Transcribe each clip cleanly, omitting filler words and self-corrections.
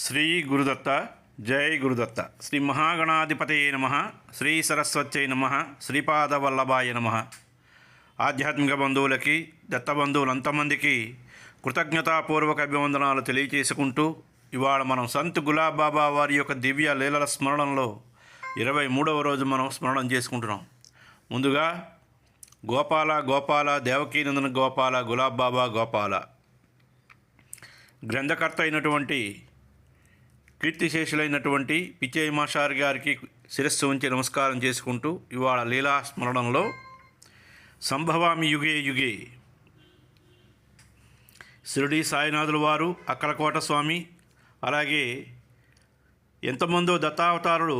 శ్రీ గురుదత్త. జై గురుదత్త. శ్రీ మహాగణాధిపతయే నమ. శ్రీ సరస్వత్యై నమ. శ్రీపాదవల్లభాయ నమ. ఆధ్యాత్మిక బంధువులకి, దత్త బంధువులు అంతమందికి కృతజ్ఞతాపూర్వక అభివందనాలు తెలియచేసుకుంటూ, ఇవాళ మనం సంత్ గులాబ్ బాబా వారి యొక్క దివ్య లీలల స్మరణంలో 23వ రోజు మనం స్మరణం చేసుకుంటున్నాం. ముందుగా గోపాల గోపాల దేవకీనందన గోపాల గులాబ్ బాబా గోపాల గ్రంథకర్త అయినటువంటి కీర్తిశేషులైనటువంటి పిచ్చయ్య మాస్టర్ గారికి శిరస్సు ఉంచి నమస్కారం చేసుకుంటూ, ఇవాళ లీలా స్మరణంలో సంభవామి యుగే యుగే షిరిడి సాయినాథుల వారు, అక్కలకోట స్వామి, అలాగే ఎంతమందో దత్తావతారులు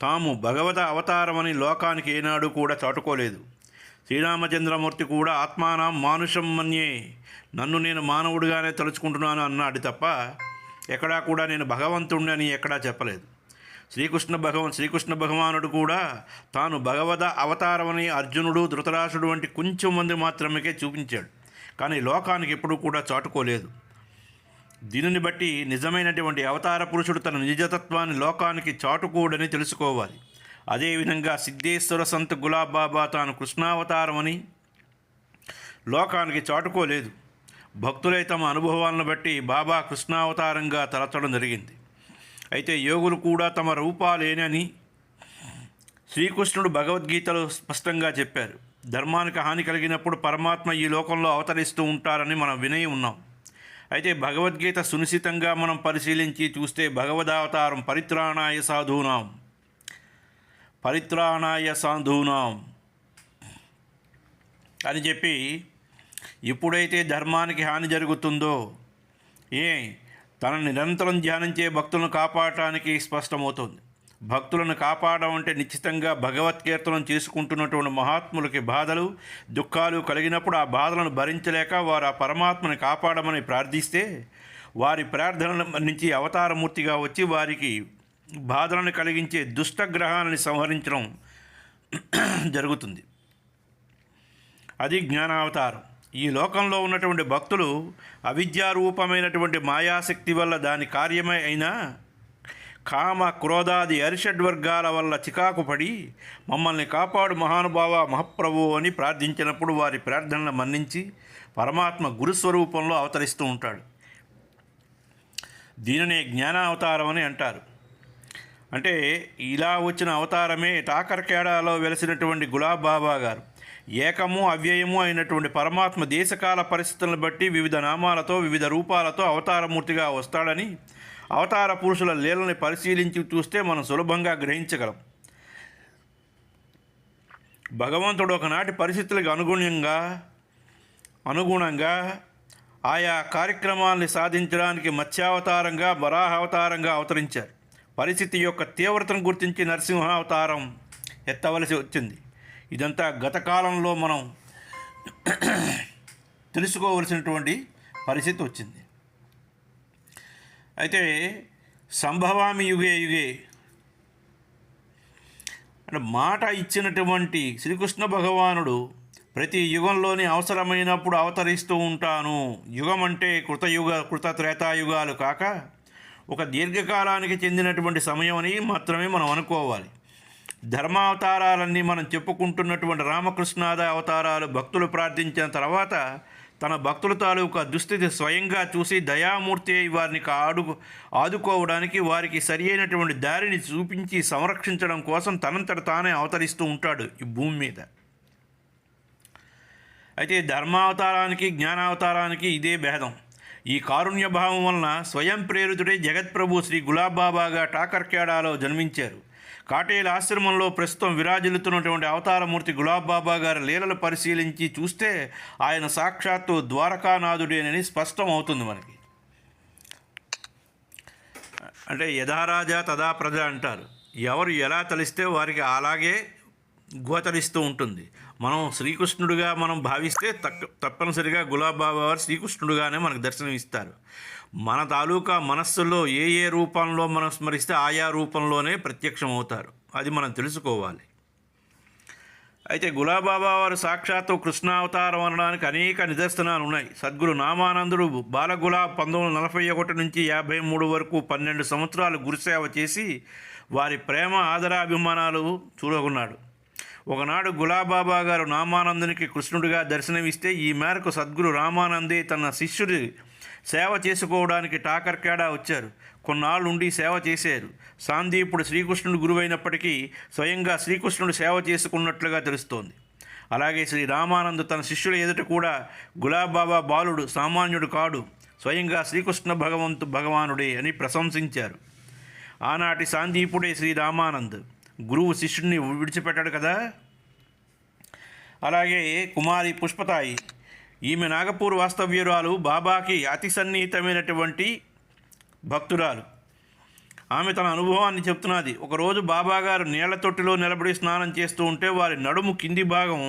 తాము భగవత అవతారమని లోకానికి ఏనాడు కూడా చాటుకోలేదు. శ్రీరామచంద్రమూర్తి కూడా ఆత్మానం మానుషం మన్యే, నన్ను నేను మానవుడిగానే తలుచుకుంటున్నాను అన్నాడు తప్ప ఎక్కడా కూడా నేను భగవంతుడిని అని ఎక్కడా చెప్పలేదు. శ్రీకృష్ణ భగవానుడు కూడా తాను భగవద అవతారమని అర్జునుడు, ధృతరాష్ట్రుడు వంటి కొంచెం మంది మాత్రమే చూపించాడు, కానీ లోకానికి ఎప్పుడూ కూడా చాటుకోలేదు. దీనిని బట్టి నిజమైనటువంటి అవతార పురుషుడు తన నిజతత్వాన్ని లోకానికి చాటుకోడని తెలుసుకోవాలి. అదేవిధంగా సిద్ధేశ్వర సంత్ గులాబ్ బాబా తాను కృష్ణావతారమని లోకానికి చాటుకోలేదు. భక్తులై తమ అనుభవాలను బట్టి బాబా కృష్ణావతారంగా తలచడం జరిగింది. అయితే యోగులు కూడా తమ రూపాలేనని శ్రీకృష్ణుడు భగవద్గీతలో స్పష్టంగా చెప్పారు. ధర్మానికి హాని కలిగినప్పుడు పరమాత్మ ఈ లోకంలో అవతరిస్తూ ఉంటారని మనం విని ఉన్నాం. అయితే భగవద్గీత సునిశ్చితంగా మనం పరిశీలించి చూస్తే భగవదావతారం పరిత్రాణాయ సాధూనాం అని చెప్పి, ఎప్పుడైతే ధర్మానికి హాని జరుగుతుందో తన నిరంతరం ధ్యానించే భక్తులను కాపాడటానికి స్పష్టమవుతుంది. భక్తులను కాపాడడం అంటే నిశ్చితంగా భగవత్కీర్తనం చేసుకుంటున్నటువంటి మహాత్ములకి బాధలు, దుఃఖాలు కలిగినప్పుడు ఆ బాధలను భరించలేక వారు ఆ పరమాత్మని కాపాడమని ప్రార్థిస్తే, వారి ప్రార్థనల నుంచి అవతారమూర్తిగా వచ్చి వారికి బాధలను కలిగించే దుష్టగ్రహాలని సంహరించడం జరుగుతుంది. అది జ్ఞానావతారం. ఈ లోకంలో ఉన్నటువంటి భక్తులు అవిద్యారూపమైనటువంటి మాయాశక్తి వల్ల దాని కార్యమే అయినా కామ క్రోధాది అరిషడ్వర్గాల వల్ల చికాకు పడి మమ్మల్ని కాపాడు మహానుభావ మహాప్రభు అని ప్రార్థించినప్పుడు వారి ప్రార్థనలు మన్నించి పరమాత్మ గురుస్వరూపంలో అవతరిస్తూ ఉంటాడు. దీనినే జ్ఞానావతారం అని అంటారు. అంటే ఇలా వచ్చిన అవతారమే టాకర్కేడాలో వెలిసినటువంటి గులాబ్ బాబా గారు. ఏకము అవ్యయము అయినటువంటి పరమాత్మ దేశకాల పరిస్థితులను బట్టి వివిధ నామాలతో, వివిధ రూపాలతో అవతారమూర్తిగా వస్తాడని అవతార పురుషుల లీలని పరిశీలించి చూస్తే మనం సులభంగా గ్రహించగలం. భగవంతుడు ఒకనాటి పరిస్థితులకు అనుగుణంగా ఆయా కార్యక్రమాల్ని సాధించడానికి మత్స్యావతారంగా, వరాహావతారంగా అవతరించారు. పరిస్థితి యొక్క తీవ్రతను గుర్తించి నరసింహావతారం ఎత్తవలసి వచ్చింది. ఇదంతా గత కాలంలో మనం తెలుసుకోవలసినటువంటి పరిస్థితి వచ్చింది. అయితే సంభవామి యుగే యుగే అంటే మాట ఇచ్చినటువంటి శ్రీకృష్ణ భగవానుడు ప్రతి యుగంలోని అవసరమైనప్పుడు అవతరిస్తూ ఉంటాను. యుగం అంటే కృత త్రేతాయుగాలు కాక ఒక దీర్ఘకాలానికి చెందినటువంటి సమయం అని మాత్రమే మనం అనుకోవాలి. ధర్మావతారాలన్నీ మనం చెప్పుకుంటున్నటువంటి రామకృష్ణాద అవతారాలు భక్తులు ప్రార్థించిన తర్వాత తన భక్తుల తాలూకా దుస్థితి స్వయంగా చూసి దయామూర్తి అయి వారిని ఆదుకోవడానికి, వారికి సరి అయినటువంటి దారిని చూపించి సంరక్షించడం కోసం తనంతట తానే అవతరిస్తూ ఉంటాడు ఈ భూమి మీద. అయితే ధర్మావతారానికి, జ్ఞానావతారానికి ఇదే భేదం. ఈ కారుణ్య భావం వలన స్వయం ప్రేరితుడే జగత్ప్రభు శ్రీ గులాబ్ బాబాగా టాకర్కేడాలో జన్మించారు. కాటేల ఆశ్రమంలో ప్రస్తుతం విరాజిల్లుతున్నటువంటి అవతారమూర్తి గులాబ్ బాబా గారి లీలలు పరిశీలించి చూస్తే ఆయన సాక్షాత్తు ద్వారకానాథుడేనని స్పష్టం అవుతుంది మనకి. అంటే యథారాజా తదా ప్రజ అంటారు. ఎవరు ఎలా తలిస్తే వారికి అలాగే గోచరిస్తూ ఉంటుంది. మనం శ్రీకృష్ణుడిగా మనం భావిస్తే తప్పనిసరిగా గులాబ్ బాబా వారు శ్రీకృష్ణుడిగానే మనకు దర్శనం ఇస్తారు. మన తాలూకా మనస్సులో ఏ రూపంలో మనం స్మరిస్తే ఆయా రూపంలోనే ప్రత్యక్షం అవుతారు. అది మనం తెలుసుకోవాలి. అయితే గులాబాబా వారు సాక్షాత్తు కృష్ణావతారం అనడానికి అనేక నిదర్శనాలు ఉన్నాయి. సద్గురు నామానందుడు బాలగులాబ్ 1941 నుంచి 53 వరకు 12 సంవత్సరాలు గురుసేవ చేసి వారి ప్రేమ ఆదరాభిమానాలు చూరగొన్నాడు. ఒకనాడు గులాబాబా గారు నామానందునికి కృష్ణుడిగా దర్శనమిస్తే ఈ మేరకు సద్గురు రామానందే తన శిష్యుడి సేవ చేసుకోవడానికి టాకర్కేడా వచ్చారు. కొన్నాళ్ళు ఉండి సేవ చేశారు. సాందీపుడు శ్రీకృష్ణుడు గురువైనప్పటికీ స్వయంగా శ్రీకృష్ణుడు సేవ చేసుకున్నట్లుగా తెలుస్తోంది. అలాగే శ్రీ రామానంద్ తన శిష్యుల ఎదుట కూడా గులాబాబా బాలుడు సామాన్యుడు కాడు, స్వయంగా శ్రీకృష్ణ భగవానుడే అని ప్రశంసించారు. ఆనాటి సాందీపుడే శ్రీ రామానంద్. గురువు శిష్యుడిని విడిచిపెట్టాడు కదా. అలాగే కుమారి పుష్పతాయి, ఈమె నాగపూర్ వాస్తవ్యురాలు, బాబాకి అతి సన్నిహితమైనటువంటి భక్తురాలు. ఆమె తన అనుభవాన్ని చెప్తున్నది. ఒకరోజు బాబాగారు నీళ్ల తొట్టిలో నిలబడి స్నానం చేస్తూ ఉంటే వారి నడుము కింది భాగం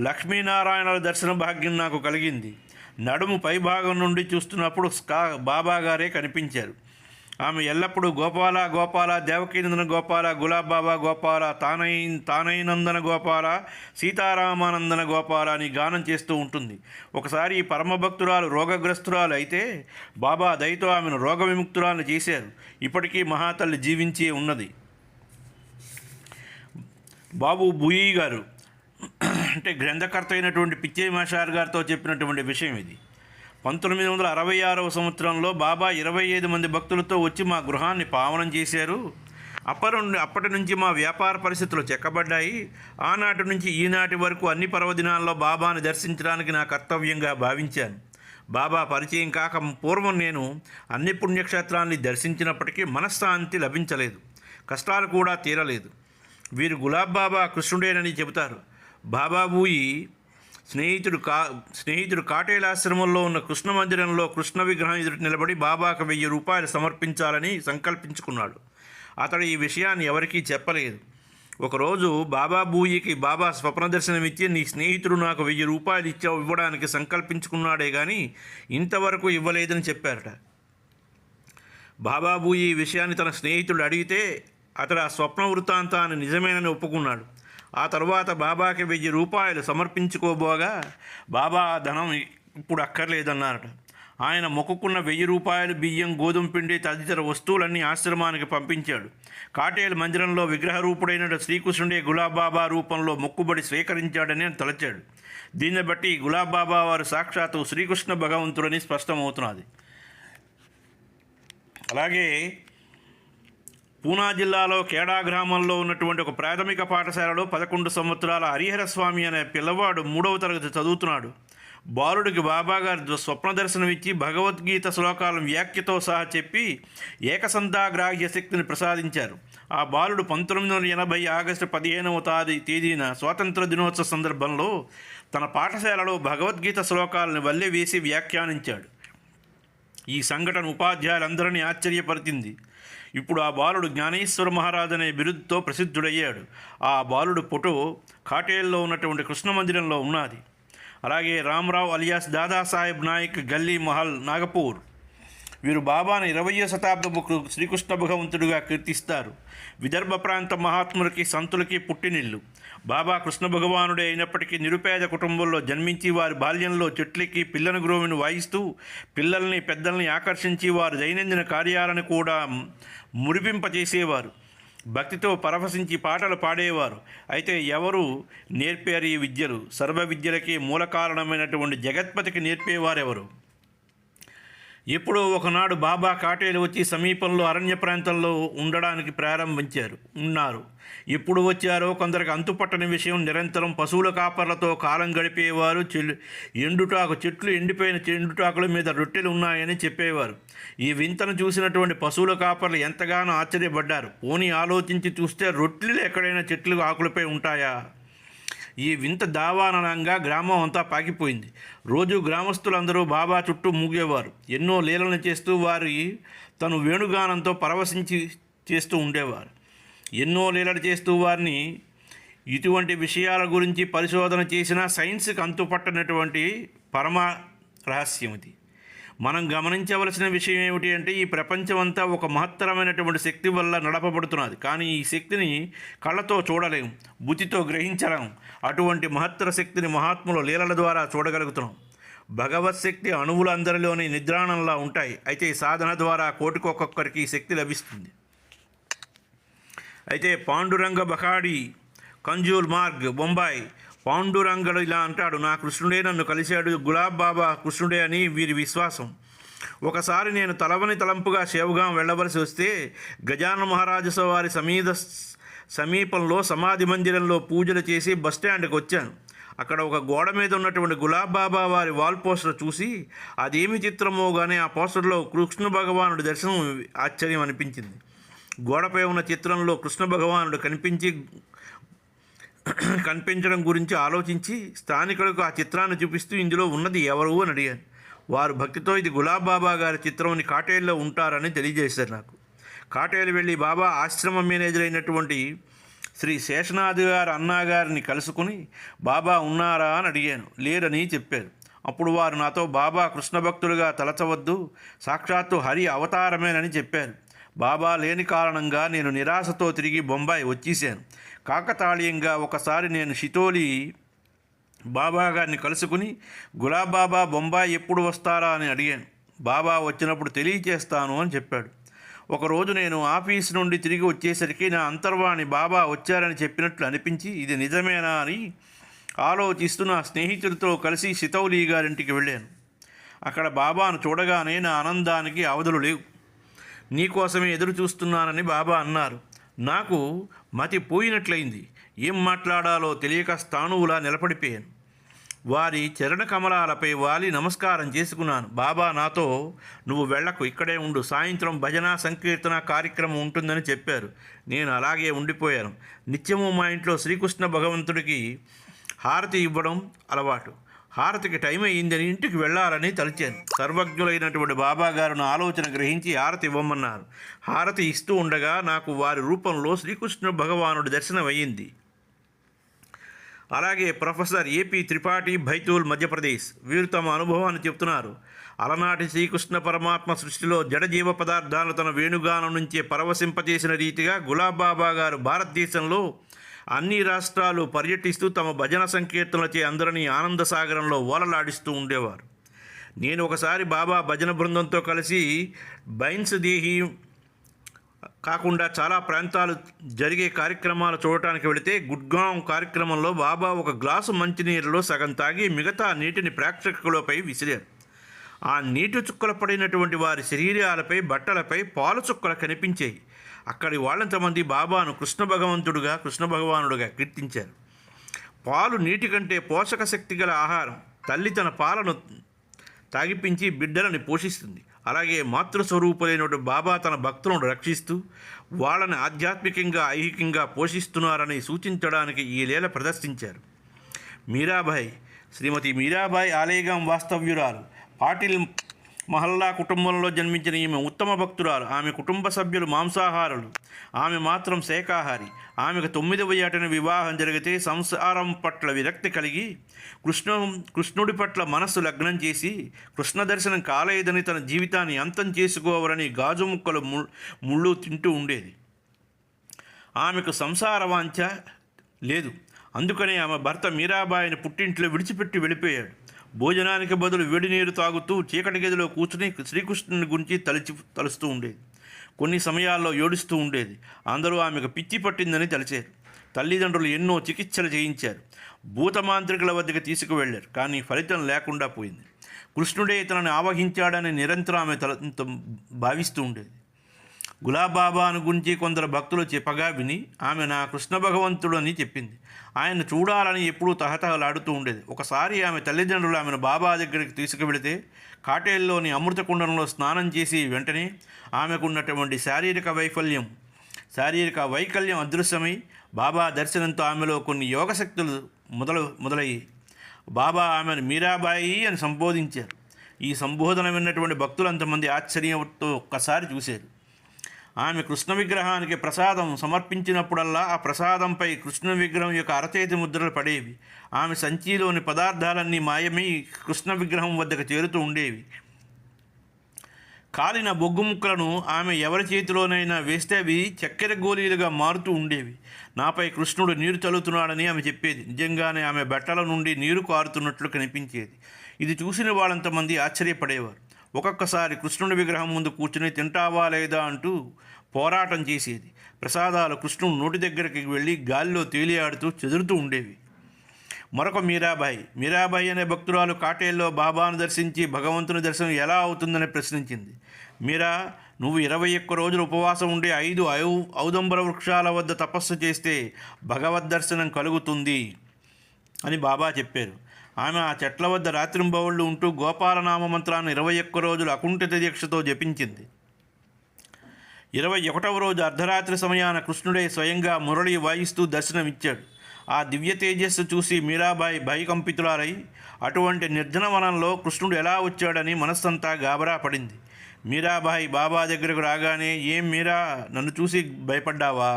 లక్ష్మీనారాయణల దర్శన భాగ్యం నాకు కలిగింది. నడుము పై భాగం నుండి చూస్తున్నప్పుడు బాబాగారే కనిపించారు. ఆమె ఎల్లప్పుడూ గోపాల గోపాల, దేవకీనందన గోపాల, గులాబాబా గోపాల, తానైనందన గోపాల, సీతారామానందన గోపాల అని గానం చేస్తూ ఉంటుంది. ఒకసారి ఈ పరమభక్తురాలు రోగగ్రస్తురాలు అయితే బాబా దయతో ఆమెను రోగ విముక్తురాలను చేశారు. ఇప్పటికీ మహాతల్లి జీవించే ఉన్నది. బాబు బుయి గారు అంటే గ్రంథకర్త అయినటువంటి పిచ్చయ్య మాస్టర్ గారితో చెప్పినటువంటి విషయం ఇది. 1966వ సంవత్సరంలో బాబా 25 మంది భక్తులతో వచ్చి మా గృహాన్ని పావనం చేశారు. అప్పటి నుంచి మా వ్యాపార పరిస్థితులు చెక్కబడ్డాయి. ఆనాటి నుంచి ఈనాటి వరకు అన్ని పర్వదినాల్లో బాబాని దర్శించడానికి నా కర్తవ్యంగా భావించాను. బాబా పరిచయం కాక పూర్వం నేను అన్ని పుణ్యక్షేత్రాన్ని దర్శించినప్పటికీ మనశ్శాంతి లభించలేదు, కష్టాలు కూడా తీరలేదు. వీరు గులాబ్ బాబా కృష్ణుడేనని చెబుతారు. బాబాబూయి స్నేహితుడు కాటేలాశ్రమంలో ఉన్న కృష్ణ మందిరంలో కృష్ణ విగ్రహం ఎదుటి నిలబడి బాబాకు 1000 రూపాయలు సమర్పించాలని సంకల్పించుకున్నాడు. అతడు ఈ విషయాన్ని ఎవరికీ చెప్పలేదు. ఒకరోజు బాబాబూయికి బాబా స్వప్న దర్శనమిచ్చి నీ స్నేహితుడు నాకు 1000 రూపాయలు ఇవ్వడానికి సంకల్పించుకున్నాడే కానీ ఇంతవరకు ఇవ్వలేదని చెప్పారట. బాబాబూయి ఈ విషయాన్ని తన స్నేహితుడు అడిగితే అతడు ఆ స్వప్న వృత్తాంతాన్ని నిజమేనని ఒప్పుకున్నాడు. ఆ తర్వాత బాబాకి 1000 రూపాయలు సమర్పించుకోబోగా బాబా ధనం ఇప్పుడు అక్కర్లేదన్నారట. ఆయన మొక్కుకున్న 1000 రూపాయలు బియ్యం, గోధుమ పిండి తదితర వస్తువులన్నీ ఆశ్రమానికి పంపించాడు. కాటేల మందిరంలో విగ్రహ రూపుడైన శ్రీకృష్ణుడే గులాబాబా రూపంలో మొక్కుబడి స్వీకరించాడని తలచాడు. దీన్ని బట్టి గులాబాబా వారు సాక్షాత్తు శ్రీకృష్ణ భగవంతుడని స్పష్టమవుతున్నది. అలాగే పూనా జిల్లాలో కేడా గ్రామంలో ఉన్నటువంటి ఒక ప్రాథమిక పాఠశాలలో 11 సంవత్సరాల హరిహర స్వామి అనే పిల్లవాడు 3వ తరగతి చదువుతున్నాడు. బాలుడికి బాబాగారు స్వప్న దర్శనమిచ్చి భగవద్గీత శ్లోకాలను వ్యాఖ్యతో సహా చెప్పి ఏకసంతాగ్రాహ్య శక్తిని ప్రసాదించారు. ఆ బాలుడు 1980 ఆగస్టు 15వ తేదీన స్వాతంత్ర దినోత్సవ సందర్భంలో తన పాఠశాలలో భగవద్గీత శ్లోకాలను వల్లె వేసి వ్యాఖ్యానించాడు. ఈ సంఘటన ఉపాధ్యాయులందరినీ ఆశ్చర్యపరిచింది. ఇప్పుడు ఆ బాలుడు జ్ఞానేశ్వర మహారాజ్ అనే బిరుదుతో ప్రసిద్ధుడయ్యాడు. ఆ బాలుడు ఫోటో కాటేల్లో ఉన్నటువంటి కృష్ణ మందిరంలో ఉన్నది. అలాగే రామరావు అలియాస్ దాదాసాహెబ్ నాయక్ గల్లీ మహల్, నాగపూర్. వీరు బాబాను 20వ శతాబ్దపు శ్రీకృష్ణ భగవంతుడిగా కీర్తిస్తారు. విదర్భ ప్రాంత మహాత్ములకి సంతులకి పుట్టినిల్లు. బాబా కృష్ణ భగవానుడే అయినప్పటికీ నిరుపేద కుటుంబంలో జన్మించి వారి బాల్యంలో చెట్లకి పిల్లను గ్రోవిని వాయిస్తూ పిల్లల్ని పెద్దల్ని ఆకర్షించి వారు దైనందిన కార్యాలను కూడా మురిపింపచేసేవారు. భక్తితో పరవశించి పాటలు పాడేవారు. అయితే ఎవరు నేర్పారు ఈ విద్యలు? సర్వ విద్యలకి మూల కారణమైనటువంటి జగత్పతికి నేర్పేవారెవరు? ఎప్పుడో ఒకనాడు బాబా కాటేలు వచ్చి సమీపంలో అరణ్య ప్రాంతంలో ఉండడానికి ఉన్నారు. ఎప్పుడు వచ్చారో కొందరికి అంతుపట్టని విషయం. నిరంతరం పశువుల కాపర్లతో కాలం గడిపేవారు. ఎండిపోయిన ఎండుటాకుల మీద రొట్టెలు ఉన్నాయని చెప్పేవారు. ఈ వింతను చూసినటువంటి పశువుల కాపర్లు ఎంతగానో ఆశ్చర్యపడ్డారు. పోనీ ఆలోచించి చూస్తే రొట్టెలు ఎక్కడైనా చెట్లు ఆకులపై ఉంటాయా? ఈ వింత దావానంగా గ్రామం అంతా పాకిపోయింది. రోజు గ్రామస్తులందరూ బాబా చుట్టూ మూగేవారు. ఎన్నో లీలలను చేస్తూ వారి తను వేణుగానంతో పరవశించి చేస్తూ ఉండేవారు. ఎన్నో లీలలు చేస్తూ వారిని ఇటువంటి విషయాల గురించి పరిశోధన చేసిన సైన్స్కి అంతుపట్టనటువంటి పరమ రహస్యం ఇది. మనం గమనించవలసిన విషయం ఏమిటి అంటే ఈ ప్రపంచం అంతా ఒక మహత్తరమైనటువంటి శక్తి వల్ల నడపబడుతున్నది. కానీ ఈ శక్తిని కళ్ళతో చూడలేము, బుద్ధితో గ్రహించలేం. అటువంటి మహత్తర శక్తిని మహాత్ముల లీలల ద్వారా చూడగలుగుతున్నాం. భగవత్ శక్తి అణువులు అందరిలోని నిద్రాణంలా ఉంటాయి. అయితే ఈ సాధన ద్వారా కోటికొక్కొక్కరికి ఈ శక్తి లభిస్తుంది. అయితే పాండురంగ బకాడి, కంజూల్ మార్గ్, బొంబాయి. పాండురంగడు ఇలా అంటాడు: నా కృష్ణుడే నన్ను కలిశాడు, గులాబ్ బాబా కృష్ణుడే అని వీరి విశ్వాసం. ఒకసారి నేను తలవని తలంపుగా శేవగాం వెళ్ళవలసి వస్తే గజానన మహారాజు వారి సమీపంలో సమాధి మందిరంలో పూజలు చేసి బస్టాండ్కి వచ్చాను. అక్కడ ఒక గోడ మీద ఉన్నటువంటి గులాబ్ బాబా వారి వాల్ పోస్టర్ చూసి అదేమి చిత్రమో కానీ ఆ పోస్టర్లో కృష్ణ భగవానుడి దర్శనం ఆశ్చర్యం అనిపించింది. గోడపై ఉన్న చిత్రంలో కృష్ణ భగవానుడు కనిపించడం గురించి ఆలోచించి స్థానికులకు ఆ చిత్రాన్ని చూపిస్తూ ఇందులో ఉన్నది ఎవరు అని అడిగాను. వారు భక్తితో ఇది గులాబ్ బాబా గారి చిత్రం అని కాటేల్లో ఉంటారని తెలియజేశారు నాకు. కాటేలు వెళ్ళి బాబా ఆశ్రమ మేనేజర్ అయినటువంటి శ్రీ శేషనాథ్ గారు అన్నగారిని కలుసుకుని బాబా ఉన్నారా అని అడిగాను. లేరని చెప్పారు. అప్పుడు వారు నాతో బాబా కృష్ణ భక్తులుగా తలచవద్దు, సాక్షాత్తు హరి అవతారమేనని చెప్పారు. బాబా లేని కారణంగా నేను నిరాశతో తిరిగి బొంబాయి వచ్చేసాను. కాకతాళీయంగా ఒకసారి నేను షితోలి బాబా గారిని కలుసుకుని గులాబ్ బాబా బొంబాయి ఎప్పుడు వస్తారా అని అడిగాను. బాబా వచ్చినప్పుడు తెలియచేస్తాను అని చెప్పాడు. ఒకరోజు నేను ఆఫీస్ నుండి తిరిగి వచ్చేసరికి నా అంతర్వాణి బాబా వచ్చారని చెప్పినట్లు అనిపించి ఇది నిజమేనా అని ఆలోచిస్తూ నా స్నేహితులతో కలిసి షితౌలి గారింటికి వెళ్ళాను. అక్కడ బాబాను చూడగానే నా ఆనందానికి అవధులు లేవు. నీకోసమే ఎదురు చూస్తున్నానని బాబా అన్నారు. నాకు మతి పోయినట్లయింది. ఏం మాట్లాడాలో తెలియక స్థాణువులా నిలబడిపోయాను. వారి చరణ కమలాలపై వాలి నమస్కారం చేసుకున్నాను. బాబా నాతో నువ్వు వెళ్ళకు, ఇక్కడే ఉండు, సాయంత్రం భజన సంకీర్తన కార్యక్రమం ఉంటుందని చెప్పారు. నేను అలాగే ఉండిపోయాను. నిత్యము మా ఇంట్లో శ్రీకృష్ణ భగవంతుడికి హారతి ఇవ్వడం అలవాటు. హారతికి టైం అయ్యిందని ఇంటికి వెళ్ళాలని తలిచాను. సర్వజ్ఞులైనటువంటి బాబా గారు ఆలోచన గ్రహించి హారతి ఇవ్వమన్నారు. హారతి ఇస్తూ ఉండగా నాకు వారి రూపంలో శ్రీకృష్ణ భగవానుడి దర్శనం అయ్యింది. అలాగే ప్రొఫెసర్ ఏపీ త్రిపాఠి, బైతూల్, మధ్యప్రదేశ్. వీరు తమ అనుభవాన్ని చెప్తున్నారు. అలనాటి శ్రీకృష్ణ పరమాత్మ సృష్టిలో జడజీవ పదార్థాలు తన వేణుగానం నుంచే పరవశింపచేసిన రీతిగా గులాబ్ బాబా గారు భారతదేశంలో అన్ని రాష్ట్రాలు పర్యటిస్తూ తమ భజన సంకీర్తనలచే అందరినీ ఆనంద సాగరంలో ఓలలాడిస్తూ ఉండేవారు. నేను ఒకసారి బాబా భజన బృందంతో కలిసి బైన్స్ దేహి కాకుండా చాలా ప్రాంతాలు జరిగే కార్యక్రమాలు చూడటానికి వెళితే గుడ్గాం కార్యక్రమంలో బాబా ఒక గ్లాసు మంచినీరులో సగం తాగి మిగతా నీటిని ప్రేక్షకులపై విసిరారు. ఆ నీటి చుక్కలు పడినటువంటి వారి శరీరాలపై, బట్టలపై పాలు చుక్కలు కనిపించాయి. అక్కడి వాళ్ళంతమంది బాబాను కృష్ణ భగవానుడుగా కీర్తించారు. పాలు నీటి కంటే పోషక శక్తి గల ఆహారం. తల్లి తన పాలను తాగిపించి బిడ్డలని పోషిస్తుంది. అలాగే మాతృస్వరూపులైనటువంటి బాబా తన భక్తులను రక్షిస్తూ వాళ్ళని ఆధ్యాత్మికంగా, ఐహికంగా పోషిస్తున్నారని సూచించడానికి ఈ లీల ప్రదర్శించారు. మీరాబాయి, శ్రీమతి మీరాబాయి ఆలేగాం వాస్తవ్యురాలు. పాటిల్ మహల్లా కుటుంబంలో జన్మించిన ఈమె ఉత్తమ భక్తురాలు. ఆమె కుటుంబ సభ్యులు మాంసాహారులు, ఆమె మాత్రం శాకాహారి. ఆమెకు 9వ ఏటన వివాహం జరిగితే సంసారం పట్ల విరక్తి కలిగి కృష్ణుడి పట్ల మనస్సు లగ్నం చేసి కృష్ణ దర్శనం కాలేదని తన జీవితాన్ని అంతం చేసుకోవాలని గాజు ముక్కలు ముళ్ళు తింటూ ఉండేది. ఆమెకు సంసార వాంఛ లేదు. అందుకనే ఆమె భర్త మీరాబాయిని పుట్టింట్లో విడిచిపెట్టి వెళ్ళిపోయాడు. భోజనానికి బదులు వేడి నీరు తాగుతూ చీకటి గదిలో కూర్చుని శ్రీకృష్ణుని గురించి తలుస్తూ ఉండేది. కొన్ని సమయాల్లో ఏడుస్తూ ఉండేది. అందరూ ఆమెకు పిచ్చి పట్టిందని తలిచారు. తల్లిదండ్రులు ఎన్నో చికిత్సలు చేయించారు. భూతమాంత్రికుల వద్దకు తీసుకువెళ్ళారు. కానీ ఫలితం లేకుండా పోయింది. కృష్ణుడే తనని ఆవహించాడని నిరంతరం ఆమె భావిస్తూ ఉండేది. గులాబ్ బాబాను గురించి కొందరు భక్తులు చెప్పగా విని ఆమె నా కృష్ణ భగవంతుడు అని చెప్పింది. ఆయన చూడాలని ఎప్పుడూ తహతహలాడుతూ ఉండేది. ఒకసారి ఆమె తల్లిదండ్రులు ఆమెను బాబా దగ్గరికి తీసుకువెళితే కాటేల్లోని అమృతకుండంలో స్నానం చేసి వెంటనే ఆమెకున్నటువంటి శారీరక వైకల్యం అదృశ్యమై బాబా దర్శనంతో ఆమెలో కొన్ని యోగశక్తులు మొదలయ్యాయి. బాబా ఆమెను మీరాబాయి అని సంబోధించారు. ఈ సంబోధన విన్నటువంటి భక్తులు అంతమంది ఆశ్చర్యంతో ఒక్కసారి చూశారు. ఆమె కృష్ణ విగ్రహానికి ప్రసాదం సమర్పించినప్పుడల్లా ఆ ప్రసాదంపై కృష్ణ విగ్రహం యొక్క అరచేతి ముద్రలు పడేవి. ఆమె సంచిలోని పదార్థాలన్నీ మాయమై కృష్ణ విగ్రహం వద్దకు చేరుతూ ఉండేవి. కాలిన బొగ్గు ముక్కలను ఆమె ఎవరి చేతిలోనైనా వేస్తే అవి చక్కెర గోళీలుగా మారుతూ ఉండేవి. నాపై కృష్ణుడు నీరు చల్లుతున్నాడని ఆమె చెప్పేది. నిజంగానే ఆమె బట్టల నుండి నీరు కారుతున్నట్లు కనిపించేది. ఇది చూసిన వాళ్ళంతమంది ఆశ్చర్యపడేవారు. ఒక్కొక్కసారి కృష్ణుడి విగ్రహం ముందు కూర్చుని తింటావా లేదా అంటూ పోరాటం చేసేది. ప్రసాదాలు కృష్ణుడు నోటి దగ్గరికి వెళ్ళి గాలిలో తేలియాడుతూ చెదురుతూ ఉండేవి. మరొక మీరాబాయి అనే భక్తురాలు కాటేల్లో బాబాను దర్శించి భగవంతుని దర్శనం ఎలా అవుతుందని ప్రశ్నించింది. మీరా, నువ్వు 21 రోజులు ఉపవాసం ఉండి 5 ఔదంబర వృక్షాల వద్ద తపస్సు చేస్తే భగవద్ దర్శనం కలుగుతుంది అని బాబా చెప్పారు. ఆమె ఆ చెట్ల వద్ద రాత్రింబవళ్ళు ఉంటూ గోపాలనామ మంత్రాన్ని 21 రోజులు అకుంఠిత దీక్షతో జపించింది. 21వ రోజు అర్ధరాత్రి సమయాన కృష్ణుడే స్వయంగా మురళి వాయిస్తూ దర్శనమిచ్చాడు. ఆ దివ్య తేజస్సు చూసి మీరాబాయి భయకంపితులారై అటువంటి నిర్జనవనంలో కృష్ణుడు ఎలా వచ్చాడని మనస్సంతా గాబరా పడింది. మీరాబాయి బాబా దగ్గరకు రాగానే, ఏం మీరా, నన్ను చూసి భయపడ్డావా?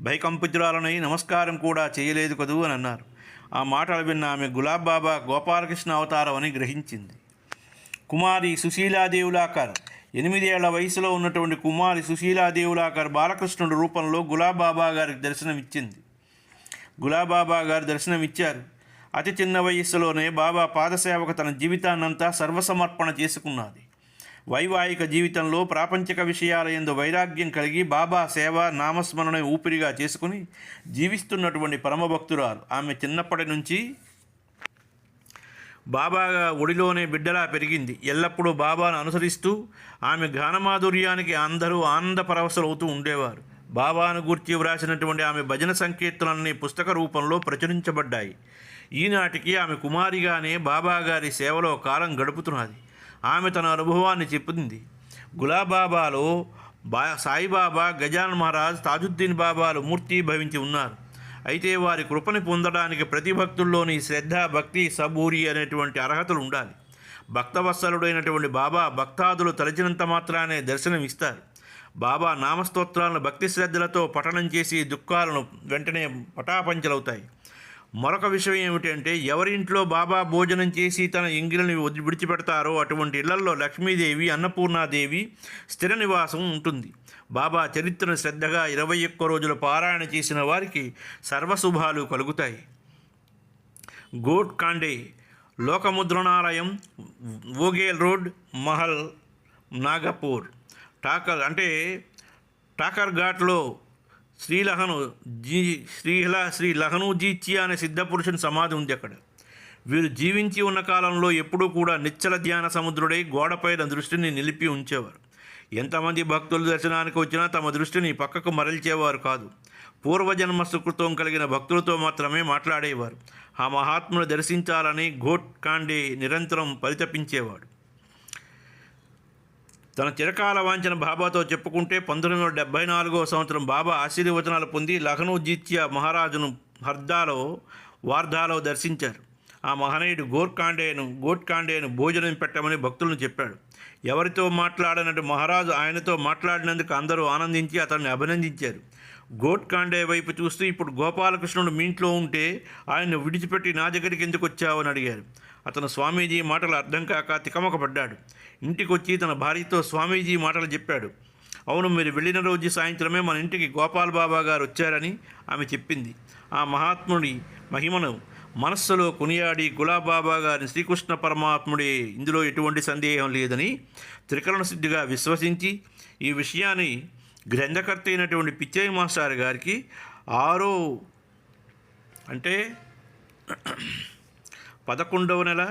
భయకంపితురాలనై నమస్కారం కూడా చేయలేదు కదూ అని అన్నారు. ఆ మాటలు విన్న ఆమె గులాబ్ బాబా గోపాలకృష్ణ అవతారం అని గ్రహించింది. కుమారి సుశీలాదేవులాకర్ 8 ఏళ్ల వయసులో ఉన్నటువంటి కుమారి సుశీలాదేవులాకర్ బాలకృష్ణుడు రూపంలో గులాబ్ బాబా గారికి దర్శనమిచ్చింది. గులాబాబా గారు దర్శనమిచ్చారు. అతి చిన్న వయస్సులోనే బాబా పాదసేవకు తన జీవితాన్నంతా సర్వసమర్పణ చేసుకున్నది. వైవాహిక జీవితంలో ప్రాపంచిక విషయాల యందు వైరాగ్యం కలిగి బాబా సేవ నామస్మరణ ఊపిరిగా చేసుకుని జీవిస్తున్నటువంటి పరమభక్తురాలు. ఆమె చిన్నప్పటి నుంచి బాబా ఒడిలోనే బిడ్డలా పెరిగింది. ఎల్లప్పుడూ బాబాను అనుసరిస్తూ ఆమె గానమాధుర్యానికి అందరూ ఆనందపరవశులవుతూ ఉండేవారు. బాబాను గూర్చి వ్రాసినటువంటి ఆమె భజన సంకీర్తనలన్నీ పుస్తక రూపంలో ప్రచురించబడ్డాయి. ఈనాటికి ఆమె కుమారిగానే బాబాగారి సేవలో కాలం గడుపుతున్నది. ఆమె తన అనుభవాన్ని చెప్పింది. గులాబాబాలో సాయిబాబా, గజానన్ మహారాజ్, తాజుద్దీన్ బాబాలు మూర్తి భవించి ఉన్నారు. అయితే వారి కృపని పొందడానికి ప్రతి భక్తుల్లోని శ్రద్ధ, భక్తి, సబూరి అనేటువంటి అర్హతలు ఉండాలి. భక్తవత్సలుడైనటువంటి బాబా భక్తాదులు తలచినంత మాత్రానే దర్శనమిస్తారు. బాబా నామస్తోత్రాలను భక్తి శ్రద్ధలతో పఠనం చేసి దుఃఖాలను వెంటనే పటాపంచలవుతాయి. మరొక విషయం ఏమిటంటే, ఎవరింట్లో బాబా భోజనం చేసి తన ఎంగిలిని విడిచిపెడతారో అటువంటి ఇళ్లలో లక్ష్మీదేవి, అన్నపూర్ణాదేవి స్థిర నివాసం ఉంటుంది. బాబా చరిత్రను శ్రద్ధగా 21 రోజుల పారాయణ చేసిన వారికి సర్వశుభాలు కలుగుతాయి. గోట్ కాండే లోకముద్రణాలయం, వోగేల్ రోడ్, మహల్, నాగపూర్. ఠాకర్ ఘాట్లో శ్రీ లహనూజీచి అనే సిద్ధపురుషుని సమాధి ఉంది అక్కడ. వీరు జీవించి ఉన్న కాలంలో ఎప్పుడూ కూడా నిశ్చల ధ్యాన సముద్రుడై గోడపైన దృష్టిని నిలిపి ఉంచేవారు. ఎంతమంది భక్తులు దర్శనానికి వచ్చినా తమ దృష్టిని పక్కకు మరల్చేవారు కాదు. పూర్వజన్మ సుకృతం కలిగిన భక్తులతో మాత్రమే మాట్లాడేవారు. ఆ మహాత్మును దర్శించాలని ఘోట్ కాండే నిరంతరం పరితపించేవాడు. తన చిరకాల వాంఛన బాబాతో చెప్పుకుంటే 1974వ సంవత్సరం బాబా ఆశీర్వచనాలు పొంది లఖనౌజీత్య మహారాజును వార్ధాలో దర్శించారు. ఆ మహనీయుడు గోట్కాండేను భోజనం పెట్టమని భక్తులను చెప్పాడు. ఎవరితో మాట్లాడనట్టు మహారాజు ఆయనతో మాట్లాడినందుకు అందరూ ఆనందించి అతన్ని అభినందించారు. గోట్కాండే వైపు చూస్తూ, ఇప్పుడు గోపాలకృష్ణుడు మీ ఇంట్లో ఉంటే ఆయన్ను విడిచిపెట్టి నా దగ్గరికి ఎందుకు వచ్చావని అడిగారు. అతను స్వామీజీ మాటలు అర్థం కాక తికమకపడ్డాడు. ఇంటికొచ్చి తన భార్యతో స్వామీజీ మాటలు చెప్పాడు. అవును, మీరు వెళ్ళిన రోజు సాయంత్రమే మన ఇంటికి గోపాల్ బాబా గారు వచ్చారని ఆమె చెప్పింది. ఆ మహాత్ముడి మహిమను మనస్సులో కొనియాడి గులాబాబా గారిని శ్రీకృష్ణ పరమాత్ముడే, ఇందులో ఎటువంటి సందేహం లేదని త్రికరణ సిద్ధిగా విశ్వసించి ఈ విషయాన్ని గ్రంథకర్త అయినటువంటి పిచ్చయ్య మాస్టర్ గారికి 11వ నెల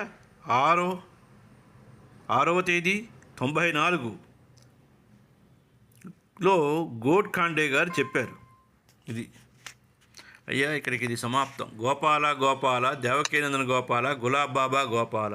6వ తేదీ 1994లో గోట్ కాండే గారు చెప్పారు. ఇది అయ్యా, ఇక్కడికి ఇది సమాప్తం. గోపాల దేవకీనందన గోపాల, గులాబ్ బాబా గోపాల.